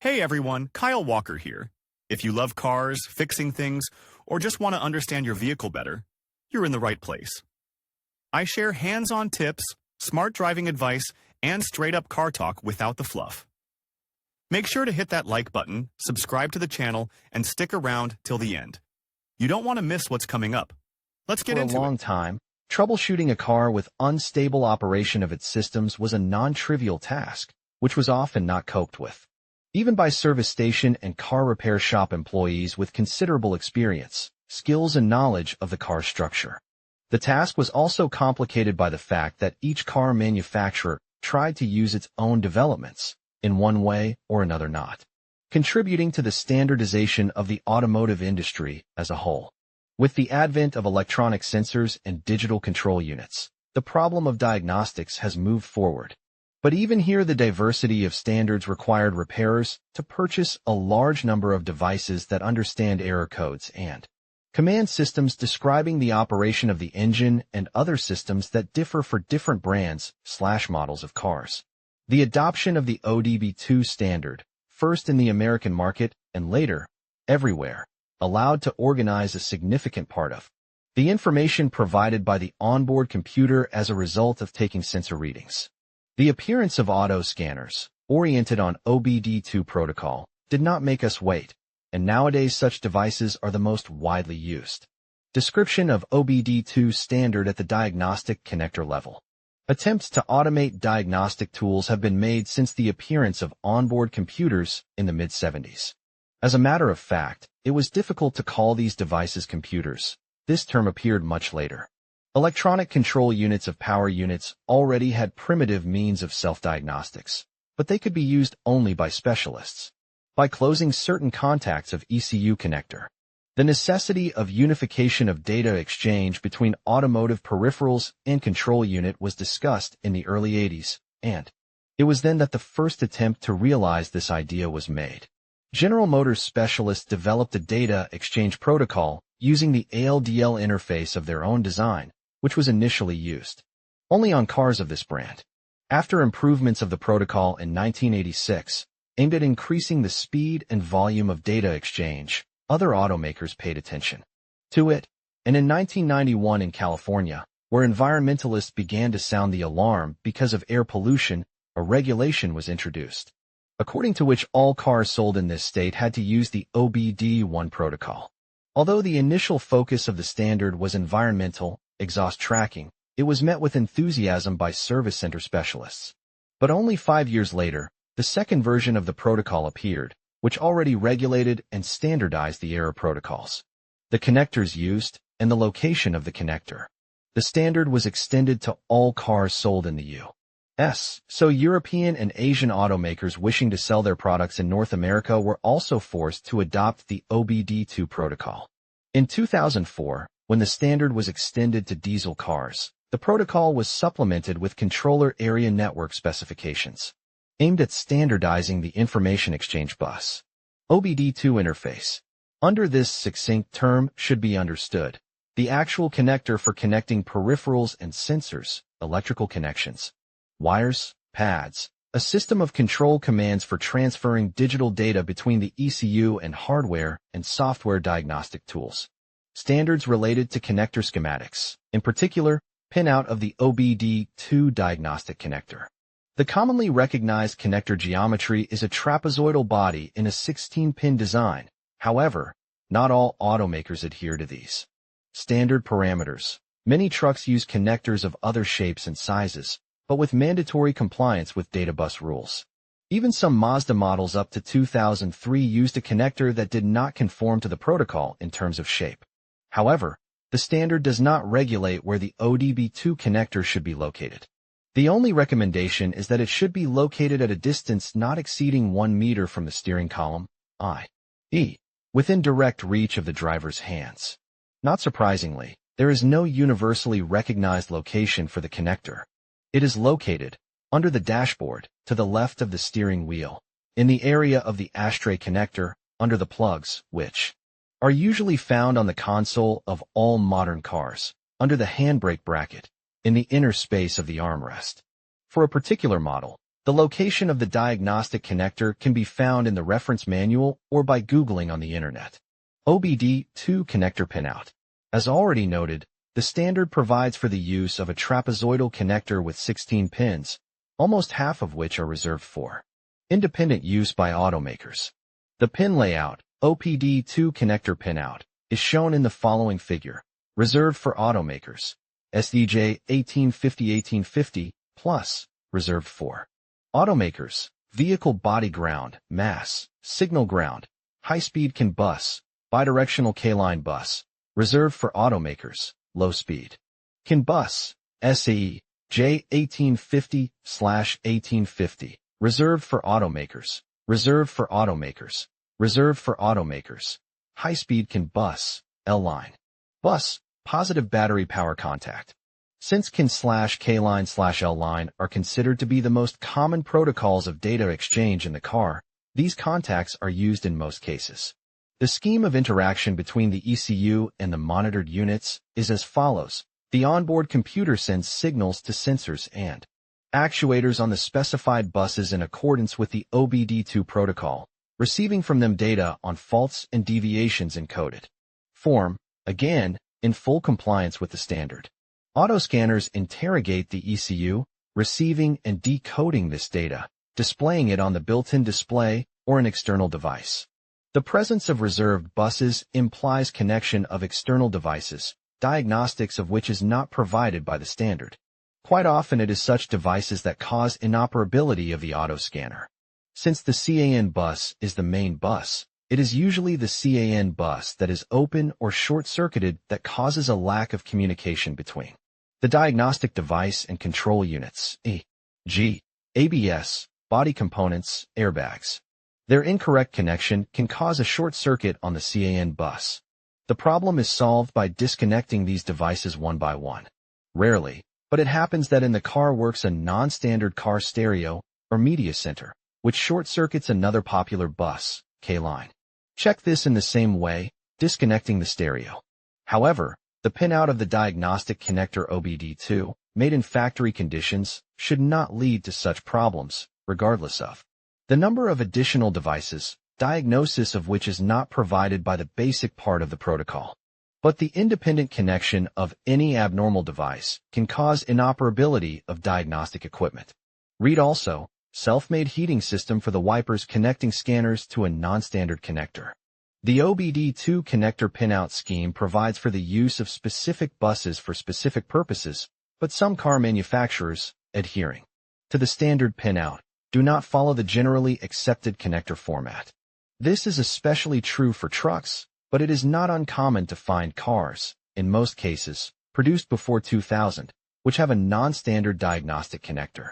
Hey everyone, Kyle Walker here. If you love cars, fixing things, or just want to understand your vehicle better, you're in the right place. I share hands-on tips, smart driving advice, and straight-up car talk without the fluff. Make sure to hit that like button, subscribe to the channel, and stick around till the end. You don't want to miss what's coming up. Let's get into it. For a long time, troubleshooting a car with unstable operation of its systems was a non-trivial task, which was often not coped with. Even by service station and car repair shop employees with considerable experience, skills and knowledge of the car's structure. The task was also complicated by the fact that each car manufacturer tried to use its own developments, in one way or another not, contributing to the standardization of the automotive industry as a whole. With the advent of electronic sensors and digital control units, the problem of diagnostics has moved forward. But even here, the diversity of standards required repairers to purchase a large number of devices that understand error codes and command systems describing the operation of the engine and other systems that differ for different brands/models of cars. The adoption of the ODB2 standard, first in the American market and later everywhere, allowed to organize a significant part of the information provided by the onboard computer as a result of taking sensor readings. The appearance of auto scanners, oriented on OBD2 protocol, did not make us wait, and nowadays such devices are the most widely used. Description of OBD2 standard at the diagnostic connector level. Attempts to automate diagnostic tools have been made since the appearance of onboard computers in the mid-70s. As a matter of fact, it was difficult to call these devices computers. This term appeared much later. Electronic control units of power units already had primitive means of self-diagnostics, but they could be used only by specialists. By closing certain contacts of ECU connector. The necessity of unification of data exchange between automotive peripherals and control unit was discussed in the early 80s, and it was then that the first attempt to realize this idea was made. General Motors specialists developed a data exchange protocol using the ALDL interface of their own design, which was initially used only on cars of this brand. After improvements of the protocol in 1986, aimed at increasing the speed and volume of data exchange, other automakers paid attention to it, and in 1991 in California, where environmentalists began to sound the alarm because of air pollution, a regulation was introduced, according to which all cars sold in this state had to use the OBD1 protocol. Although the initial focus of the standard was environmental exhaust tracking, it was met with enthusiasm by service center specialists. But only 5 years later, the second version of the protocol appeared, which already regulated and standardized the error protocols, the connectors used, and the location of the connector. The standard was extended to all cars sold in the U.S., so European and Asian automakers wishing to sell their products in North America were also forced to adopt the OBD2 protocol. In 2004, when the standard was extended to diesel cars, the protocol was supplemented with controller area network specifications, aimed at standardizing the information exchange bus, OBD2 interface. Under this succinct term should be understood the actual connector for connecting peripherals and sensors, electrical connections, wires, pads, a system of control commands for transferring digital data between the ECU and hardware and software diagnostic tools. Standards related to connector schematics, in particular, pinout of the OBD2 diagnostic connector. The commonly recognized connector geometry is a trapezoidal body in a 16-pin design. However, not all automakers adhere to these standard parameters. Many trucks use connectors of other shapes and sizes, but with mandatory compliance with data bus rules. Even some Mazda models up to 2003 used a connector that did not conform to the protocol in terms of shape. However, the standard does not regulate where the ODB2 connector should be located. The only recommendation is that it should be located at a distance not exceeding 1 meter from the steering column, i.e., within direct reach of the driver's hands. Not surprisingly, there is no universally recognized location for the connector. It is located under the dashboard, to the left of the steering wheel, in the area of the ashtray connector, under the plugs, which are usually found on the console of all modern cars, under the handbrake bracket, in the inner space of the armrest. For a particular model, The location of the diagnostic connector can be found in the reference manual or by Googling on the internet. OBD2 connector pinout. As already noted, the standard provides for the use of a trapezoidal connector with 16 pins, almost half of which are reserved for independent use by automakers. The pin layout, OBD2 connector pinout, is shown in the following figure. Reserved for automakers. SDJ 1850-1850 plus, reserved for automakers, vehicle body ground, mass, signal ground, high-speed CAN bus, bidirectional K-line bus, reserved for automakers, low-speed CAN bus, SAE J 1850/1850, reserved for automakers, reserved for automakers, reserved for automakers, high-speed CAN bus, L-line bus, positive battery power contact. Since CAN/K-line/L-line are considered to be the most common protocols of data exchange in the car, these contacts are used in most cases. The scheme of interaction between the ECU and the monitored units is as follows. The onboard computer sends signals to sensors and actuators on the specified buses in accordance with the OBD2 protocol, receiving from them data on faults and deviations in coded form, again, in full compliance with the standard. Autoscanners interrogate the ECU, receiving and decoding this data, displaying it on the built-in display or an external device. The presence of reserved buses implies connection of external devices, diagnostics of which is not provided by the standard. Quite often it is such devices that cause inoperability of the autoscanner. Since the CAN bus is the main bus, it is usually the CAN bus that is open or short-circuited that causes a lack of communication between the diagnostic device and control units, e.g., ABS, body components, airbags. Their incorrect connection can cause a short circuit on the CAN bus. The problem is solved by disconnecting these devices one by one. Rarely, but it happens that in the car works a non-standard car stereo or media center, which short-circuits another popular bus, K-line. Check this in the same way, disconnecting the stereo. However, the pinout of the diagnostic connector OBD2, made in factory conditions, should not lead to such problems, regardless of the number of additional devices, diagnosis of which is not provided by the basic part of the protocol. But the independent connection of any abnormal device can cause inoperability of diagnostic equipment. Read also, self-made heating system for the wipers connecting scanners to a non-standard connector. The OBD2 connector pinout scheme provides for the use of specific buses for specific purposes, but some car manufacturers, adhering to the standard pinout, do not follow the generally accepted connector format. This is especially true for trucks, but it is not uncommon to find cars, in most cases, produced before 2000, which have a non-standard diagnostic connector.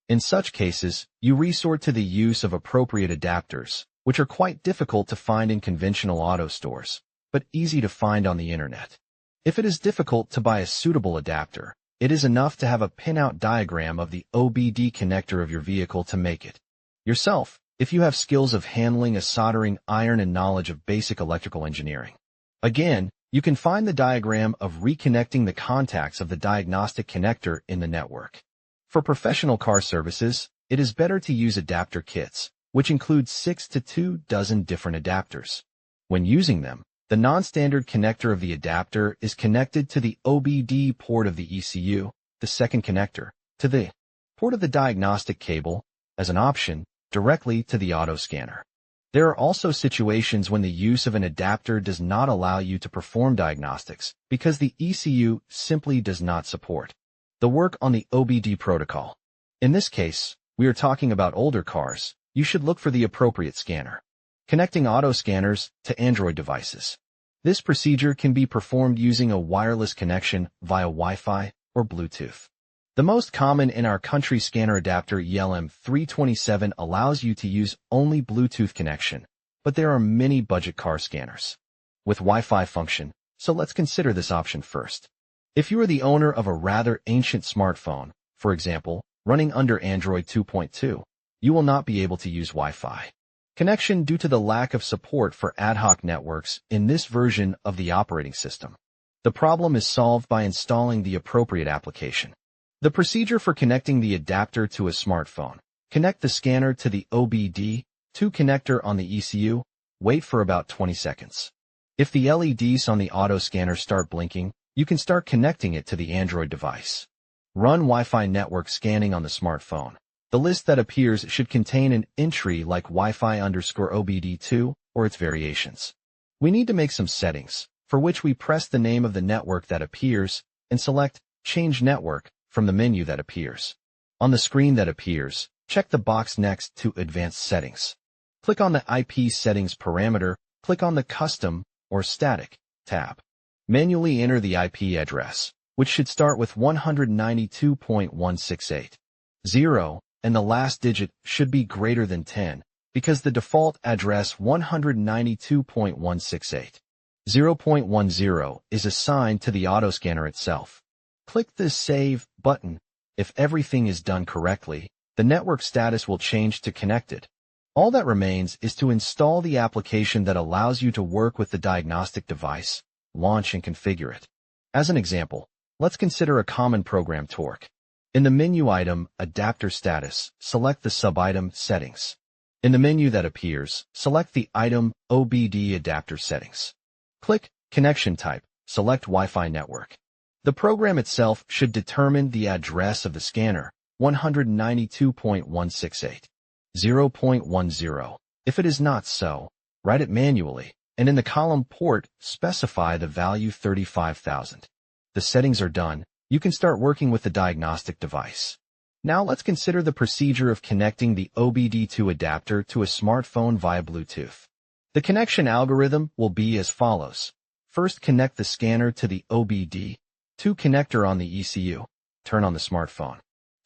In such cases, you resort to the use of appropriate adapters, which are quite difficult to find in conventional auto stores, but easy to find on the internet. If it is difficult to buy a suitable adapter, it is enough to have a pinout diagram of the OBD connector of your vehicle to make it yourself, if you have skills of handling a soldering iron and knowledge of basic electrical engineering. Again, you can find the diagram of reconnecting the contacts of the diagnostic connector in the network. For professional car services, it is better to use adapter kits, which include 6 to 12 different adapters. When using them, the non-standard connector of the adapter is connected to the OBD port of the ECU, the second connector, to the port of the diagnostic cable, as an option, directly to the autoscanner. There are also situations when the use of an adapter does not allow you to perform diagnostics because the ECU simply does not support the work on the OBD protocol. In this case, we are talking about older cars. You should look for the appropriate scanner. Connecting auto scanners to Android devices. This procedure can be performed using a wireless connection via Wi-Fi or Bluetooth. The most common in our country scanner adapter ELM327 allows you to use only Bluetooth connection, but there are many budget car scanners with Wi-Fi function, so let's consider this option first. If you are the owner of a rather ancient smartphone, for example, running under Android 2.2, you will not be able to use Wi-Fi connection due to the lack of support for ad hoc networks in this version of the operating system. The problem is solved by installing the appropriate application. The procedure for connecting the adapter to a smartphone Connect the scanner to the OBD2 connector on the ECU. Wait for about 20 seconds. If the LEDs on the auto scanner start blinking, you can start connecting it to the Android device. Run Wi-Fi network scanning on the smartphone. The list that appears should contain an entry like Wi-Fi_OBD2 or its variations. We need to make some settings, for which we press the name of the network that appears and select Change Network from the menu that appears. On the screen that appears, check the box next to Advanced Settings. Click on the IP Settings parameter, click on the Custom or Static tab. Manually enter the IP address, which should start with 192.168.0, and the last digit should be greater than 10, because the default address 192.168.0.10 is assigned to the autoscanner itself. Click the Save button. If everything is done correctly, the network status will change to connected. All that remains is to install the application that allows you to work with the diagnostic device, launch and configure it. As an example, let's consider a common program torque. In the menu item, Adapter Status, select the sub-item Settings. In the menu that appears, select the item OBD Adapter Settings. Click Connection Type, select Wi-Fi Network. The program itself should determine the address of the scanner, 192.168.0.10. If it is not so, write it manually, and in the column Port, specify the value 35,000. The settings are done. You can start working with the diagnostic device. Now let's consider the procedure of connecting the OBD2 adapter to a smartphone via Bluetooth. The connection algorithm will be as follows. First, connect the scanner to the OBD2 connector on the ECU. Turn on the smartphone.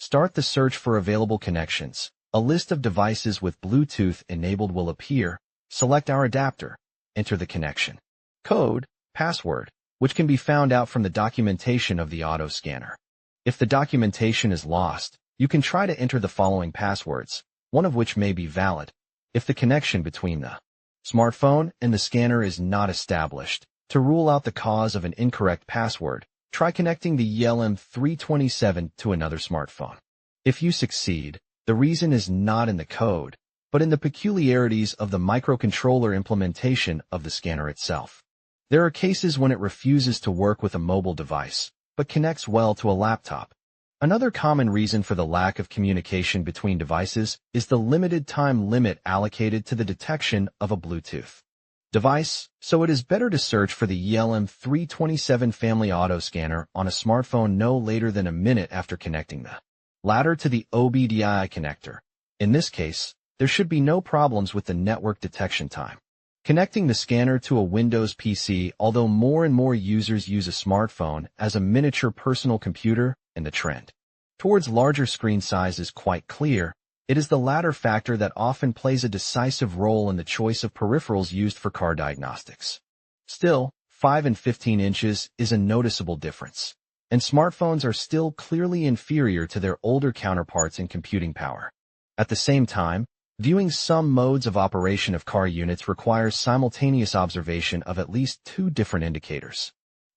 Start the search for available connections. A list of devices with Bluetooth enabled will appear. Select our adapter. Enter the connection code, password, which can be found out from the documentation of the auto scanner. If the documentation is lost, you can try to enter the following passwords, one of which may be valid. If the connection between the smartphone and the scanner is not established, to rule out the cause of an incorrect password, try connecting the ELM327 to another smartphone. If you succeed, the reason is not in the code, but in the peculiarities of the microcontroller implementation of the scanner itself. There are cases when it refuses to work with a mobile device, but connects well to a laptop. Another common reason for the lack of communication between devices is the limited time limit allocated to the detection of a Bluetooth device, so it is better to search for the ELM327 family auto scanner on a smartphone no later than a minute after connecting the latter to the OBDI connector. In this case, there should be no problems with the network detection time. Connecting the scanner to a Windows PC, although more and more users use a smartphone as a miniature personal computer, and the trend towards larger screen size is quite clear, it is the latter factor that often plays a decisive role in the choice of peripherals used for car diagnostics. Still, 5 and 15 inches is a noticeable difference, and smartphones are still clearly inferior to their older counterparts in computing power. At the same time, viewing some modes of operation of car units requires simultaneous observation of at least 2 different indicators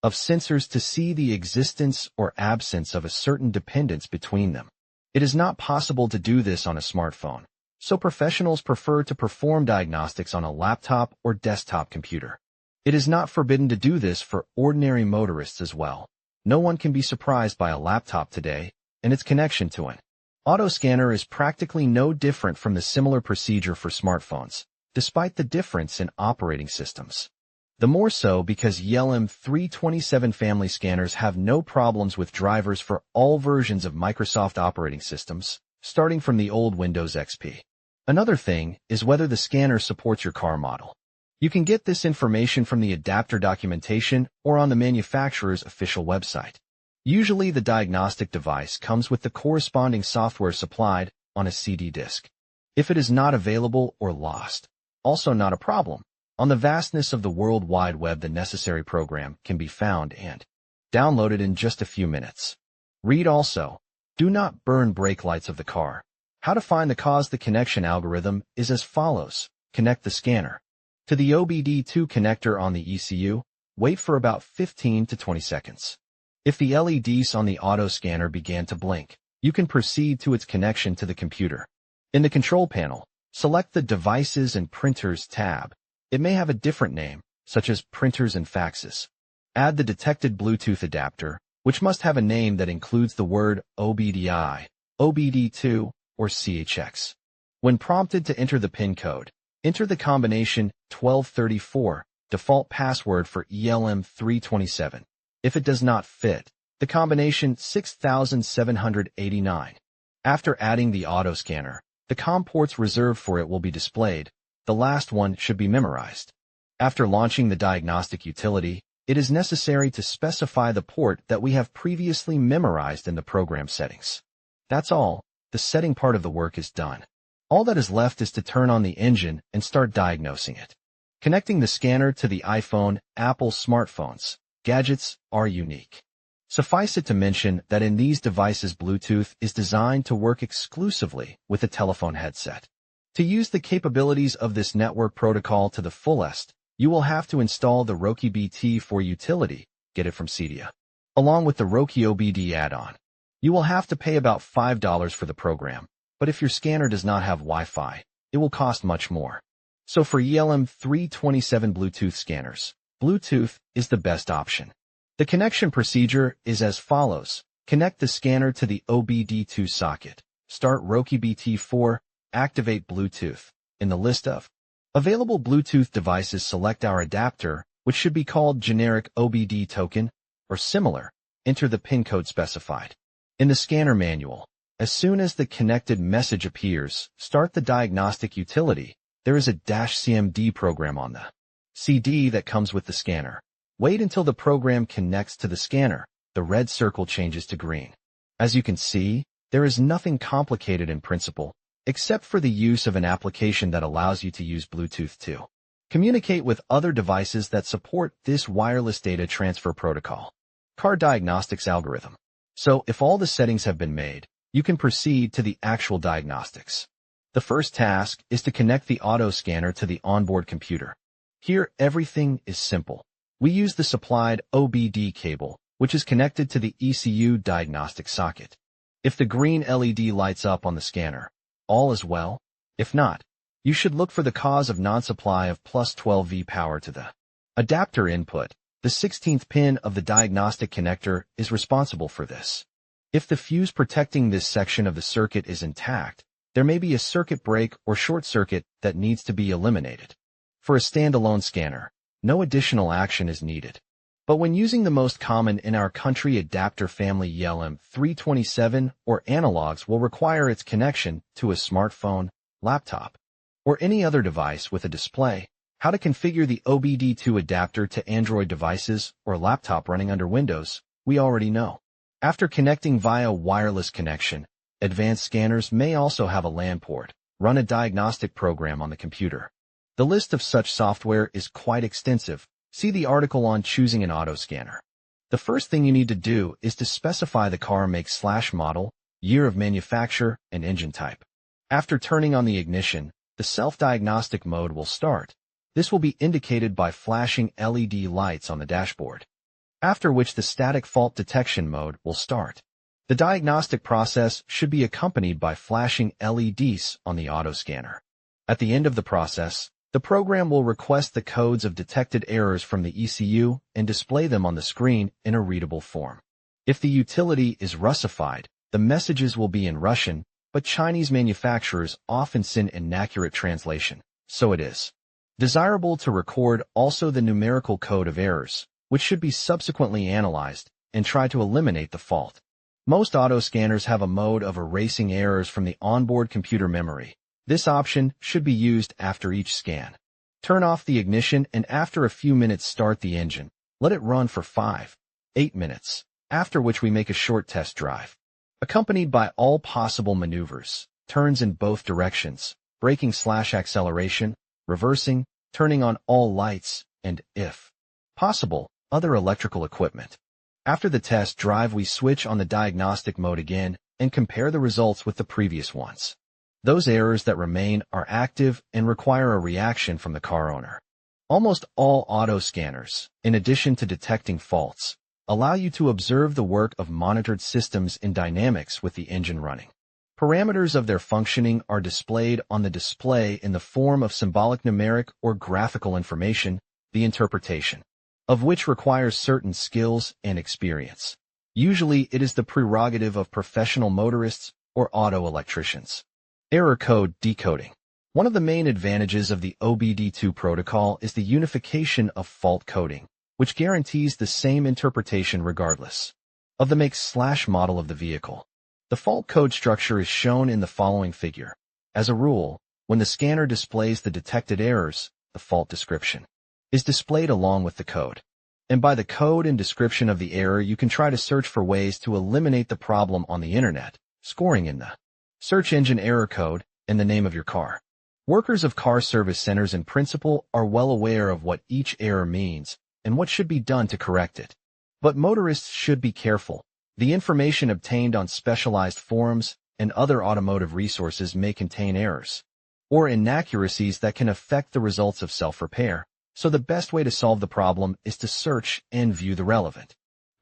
of sensors to see the existence or absence of a certain dependence between them. It is not possible to do this on a smartphone, so professionals prefer to perform diagnostics on a laptop or desktop computer. It is not forbidden to do this for ordinary motorists as well. No one can be surprised by a laptop today and its connection to an auto scanner is practically no different from the similar procedure for smartphones, despite the difference in operating systems. The more so because ELM327 family scanners have no problems with drivers for all versions of Microsoft operating systems, starting from the old Windows XP. Another thing is whether the scanner supports your car model. You can get this information from the adapter documentation or on the manufacturer's official website. Usually the diagnostic device comes with the corresponding software supplied on a CD disk. If it is not available or lost, also not a problem. On the vastness of the World Wide Web, the necessary program can be found and downloaded in just a few minutes. Read also, do not burn brake lights of the car. How to find the cause. The connection algorithm is as follows. Connect the scanner to the OBD2 connector on the ECU. Wait for about 15 to 20 seconds. If the LEDs on the auto scanner began to blink, you can proceed to its connection to the computer. In the control panel, select the Devices and Printers tab. It may have a different name, such as Printers and Faxes. Add the detected Bluetooth adapter, which must have a name that includes the word OBDI, OBD2, or CHX. When prompted to enter the PIN code, enter the combination 1234, default password for ELM327. If it does not fit, the combination 6789. After adding the auto scanner, the COM ports reserved for it will be displayed. The last one should be memorized. After launching the diagnostic utility, it is necessary to specify the port that we have previously memorized in the program settings. That's all. The setting part of the work is done. All that is left is to turn on the engine and start diagnosing it. Connecting the scanner to the iPhone, Apple smartphones, gadgets are unique. Suffice it to mention that in these devices Bluetooth is designed to work exclusively with a telephone headset. To use the capabilities of this network protocol to the fullest, you will have to install the ODB2 utility, get it from Cydia, along with the OBD add-on. You will have to pay about $5 for the program, but if your scanner does not have Wi-Fi, it will cost much more. So for ELM327 Bluetooth scanners, Bluetooth is the best option. The connection procedure is as follows. Connect the scanner to the OBD2 socket. Start ODB2, activate Bluetooth. In the list of available Bluetooth devices, select our adapter, which should be called generic OBD token or similar. Enter the PIN code specified. In the scanner manual, as soon as the connected message appears, start the diagnostic utility. There is a -CMD program on the CD that comes with the scanner. Wait until the program connects to the scanner. The red circle changes to green. As you can see, there is nothing complicated in principle, except for the use of an application that allows you to use Bluetooth to communicate with other devices that support this wireless data transfer protocol. Car diagnostics algorithm. So if all the settings have been made, you can proceed to the actual diagnostics. The first task is to connect the auto scanner to the onboard computer. Here, everything is simple. We use the supplied OBD cable, which is connected to the ECU diagnostic socket. If the green LED lights up on the scanner, all is well. If not, you should look for the cause of non-supply of +12V power to the adapter input. The 16th pin of the diagnostic connector is responsible for this. If the fuse protecting this section of the circuit is intact, there may be a circuit break or short circuit that needs to be eliminated. For a standalone scanner, no additional action is needed. But when using the most common in our country adapter family ELM327 or analogs will require its connection to a smartphone, laptop, or any other device with a display. How to configure the OBD2 adapter to Android devices or laptop running under Windows, we already know. After connecting via wireless connection, advanced scanners may also have a LAN port. Run a diagnostic program on the computer. The list of such software is quite extensive. See the article on choosing an auto scanner. The first thing you need to do is to specify the car make/model, year of manufacture, and engine type. After turning on the ignition, the self-diagnostic mode will start. This will be indicated by flashing LED lights on the dashboard, after which the static fault detection mode will start. The diagnostic process should be accompanied by flashing LEDs on the auto scanner. At the end of the process, the program will request the codes of detected errors from the ECU and display them on the screen in a readable form. If the utility is Russified, the messages will be in Russian, but Chinese manufacturers often send inaccurate translation, so it is desirable to record also the numerical code of errors, which should be subsequently analyzed, and try to eliminate the fault. Most auto scanners have a mode of erasing errors from the onboard computer memory. This option should be used after each scan. Turn off the ignition and after a few minutes start the engine. Let it run for 5-8 minutes, after which we make a short test drive, accompanied by all possible maneuvers, turns in both directions, braking/acceleration, reversing, turning on all lights, and, if possible, other electrical equipment. After the test drive, we switch on the diagnostic mode again and compare the results with the previous ones. Those errors that remain are active and require a reaction from the car owner. Almost all auto scanners, in addition to detecting faults, allow you to observe the work of monitored systems in dynamics with the engine running. Parameters of their functioning are displayed on the display in the form of symbolic numeric or graphical information, the interpretation of which requires certain skills and experience. Usually, it is the prerogative of professional motorists or auto electricians. Error code decoding. One of the main advantages of the ODB2 protocol is the unification of fault coding, which guarantees the same interpretation regardless of the make/model of the vehicle. The fault code structure is shown in the following figure. As a rule, when the scanner displays the detected errors, the fault description is displayed along with the code. And by the code and description of the error, you can try to search for ways to eliminate the problem on the internet, scoring in the search engine error code and the name of your car. Workers of car service centers in principle are well aware of what each error means and what should be done to correct it. But motorists should be careful. The information obtained on specialized forums and other automotive resources may contain errors or inaccuracies that can affect the results of self-repair, so the best way to solve the problem is to search and view the relevant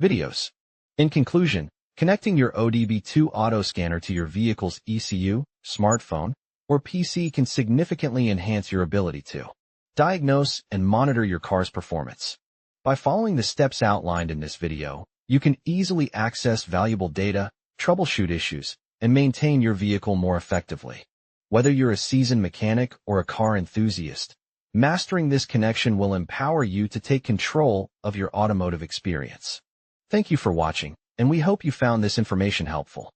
videos. In conclusion, connecting your ODB2 auto scanner to your vehicle's ECU, smartphone, or PC can significantly enhance your ability to diagnose and monitor your car's performance. By following the steps outlined in this video, you can easily access valuable data, troubleshoot issues, and maintain your vehicle more effectively. Whether you're a seasoned mechanic or a car enthusiast, mastering this connection will empower you to take control of your automotive experience. Thank you for watching, and we hope you found this information helpful.